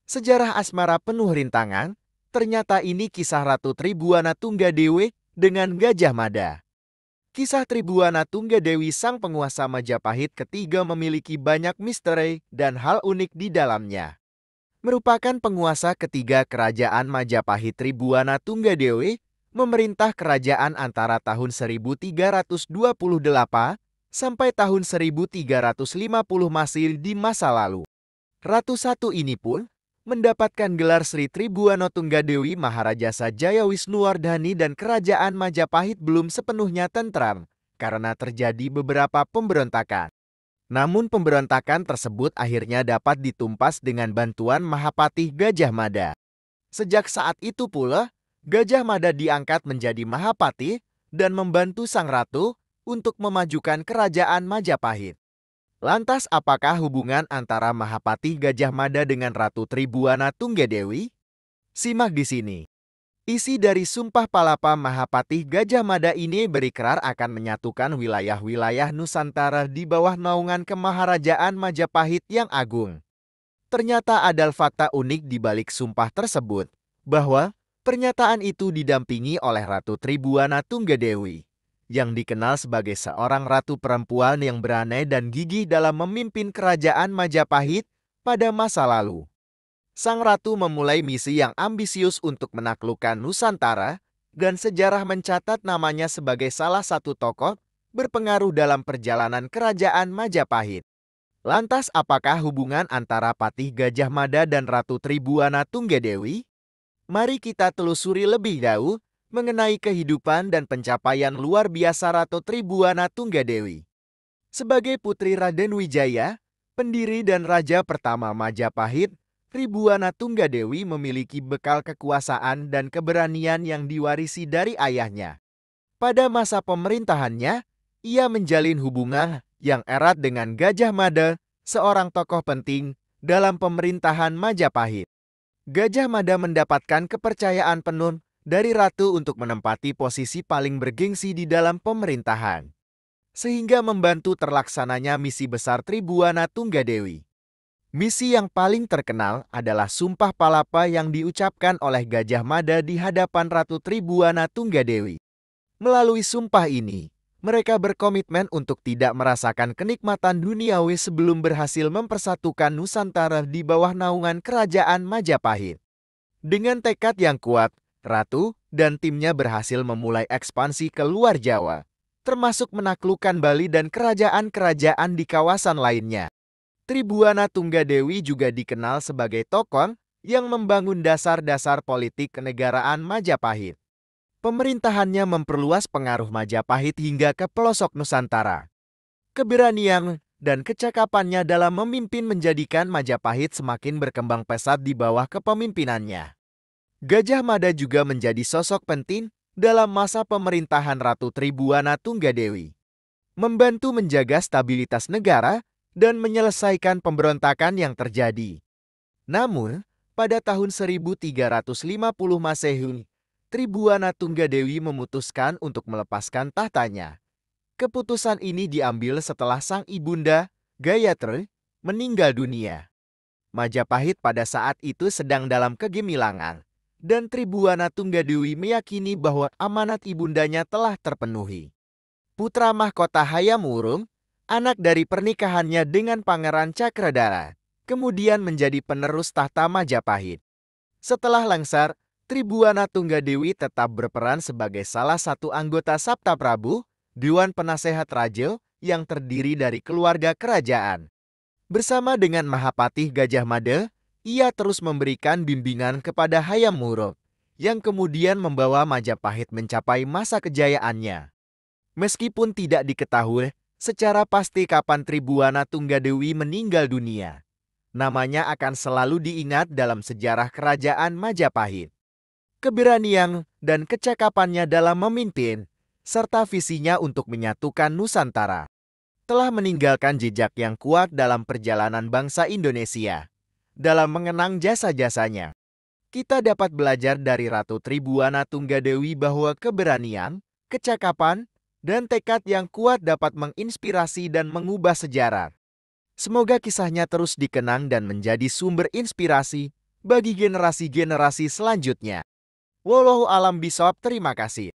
Sejarah asmara penuh rintangan, ternyata ini kisah Ratu Tribuana Tunggadewi dengan Gajah Mada. Kisah Tribuana Tunggadewi sang penguasa Majapahit ketiga memiliki banyak misteri dan hal unik di dalamnya. Merupakan penguasa ketiga kerajaan Majapahit, Tribuana Tunggadewi memerintah kerajaan antara tahun 1328 sampai tahun 1350 Masehi di masa lalu. Ratu satu ini pun mendapatkan gelar Sri Tribuana Tunggadewi Maharaja Jayawisnuwardhani dan kerajaan Majapahit belum sepenuhnya tentram karena terjadi beberapa pemberontakan. Namun pemberontakan tersebut akhirnya dapat ditumpas dengan bantuan Mahapatih Gajah Mada. Sejak saat itu pula, Gajah Mada diangkat menjadi Mahapatih dan membantu sang ratu untuk memajukan kerajaan Majapahit. Lantas apakah hubungan antara Mahapatih Gajah Mada dengan Ratu Tribuana Tunggadewi? Simak di sini. Isi dari Sumpah Palapa Mahapatih Gajah Mada ini berikrar akan menyatukan wilayah-wilayah Nusantara di bawah naungan Kemaharajaan Majapahit yang agung. Ternyata ada fakta unik di balik sumpah tersebut, bahwa pernyataan itu didampingi oleh Ratu Tribuana Tunggadewi, yang dikenal sebagai seorang ratu perempuan yang berani dan gigih dalam memimpin kerajaan Majapahit pada masa lalu. Sang ratu memulai misi yang ambisius untuk menaklukkan Nusantara, dan sejarah mencatat namanya sebagai salah satu tokoh berpengaruh dalam perjalanan kerajaan Majapahit. Lantas apakah hubungan antara Patih Gajah Mada dan Ratu Tribuana Tunggadewi? Mari kita telusuri lebih jauh mengenai kehidupan dan pencapaian luar biasa Ratu Tribuana Tunggadewi. Sebagai putri Raden Wijaya, pendiri dan raja pertama Majapahit, Tribuana Tunggadewi memiliki bekal kekuasaan dan keberanian yang diwarisi dari ayahnya. Pada masa pemerintahannya, ia menjalin hubungan yang erat dengan Gajah Mada, seorang tokoh penting dalam pemerintahan Majapahit. Gajah Mada mendapatkan kepercayaan penuh dari ratu untuk menempati posisi paling bergengsi di dalam pemerintahan, sehingga membantu terlaksananya misi besar Tribuana Tunggadewi. Misi yang paling terkenal adalah Sumpah Palapa yang diucapkan oleh Gajah Mada di hadapan Ratu Tribuana Tunggadewi. Melalui sumpah ini, mereka berkomitmen untuk tidak merasakan kenikmatan duniawi sebelum berhasil mempersatukan Nusantara di bawah naungan kerajaan Majapahit. Dengan tekad yang kuat, Ratu dan timnya berhasil memulai ekspansi ke luar Jawa, termasuk menaklukkan Bali dan kerajaan-kerajaan di kawasan lainnya. Tribuana Tunggadewi juga dikenal sebagai tokoh yang membangun dasar-dasar politik kenegaraan Majapahit. Pemerintahannya memperluas pengaruh Majapahit hingga ke pelosok Nusantara. Keberanian dan kecakapannya dalam memimpin menjadikan Majapahit semakin berkembang pesat di bawah kepemimpinannya. Gajah Mada juga menjadi sosok penting dalam masa pemerintahan Ratu Tribuana Tunggadewi, membantu menjaga stabilitas negara dan menyelesaikan pemberontakan yang terjadi. Namun, pada tahun 1350 Masehi, Tribuana Tunggadewi memutuskan untuk melepaskan tahtanya. Keputusan ini diambil setelah sang ibunda, Gayatri, meninggal dunia. Majapahit pada saat itu sedang dalam kegemilangan, dan Tribuana Tunggadewi meyakini bahwa amanat ibundanya telah terpenuhi. Putra mahkota Hayam Wurung, anak dari pernikahannya dengan Pangeran Cakradara, kemudian menjadi penerus tahta Majapahit. Setelah lengser, Tribuana Tunggadewi tetap berperan sebagai salah satu anggota Saptaprabu, Dewan Penasehat Raja yang terdiri dari keluarga kerajaan. Bersama dengan Mahapatih Gajah Mada, ia terus memberikan bimbingan kepada Hayam Wuruk, yang kemudian membawa Majapahit mencapai masa kejayaannya. Meskipun tidak diketahui secara pasti kapan Tribuana Tunggadewi meninggal dunia, namanya akan selalu diingat dalam sejarah kerajaan Majapahit. Keberanian dan kecakapannya dalam memimpin, serta visinya untuk menyatukan Nusantara, telah meninggalkan jejak yang kuat dalam perjalanan bangsa Indonesia. Dalam mengenang jasa-jasanya, kita dapat belajar dari Ratu Tribuana Tunggadewi bahwa keberanian, kecakapan, dan tekad yang kuat dapat menginspirasi dan mengubah sejarah. Semoga kisahnya terus dikenang dan menjadi sumber inspirasi bagi generasi-generasi selanjutnya. Wallahu alam bishawab, terima kasih.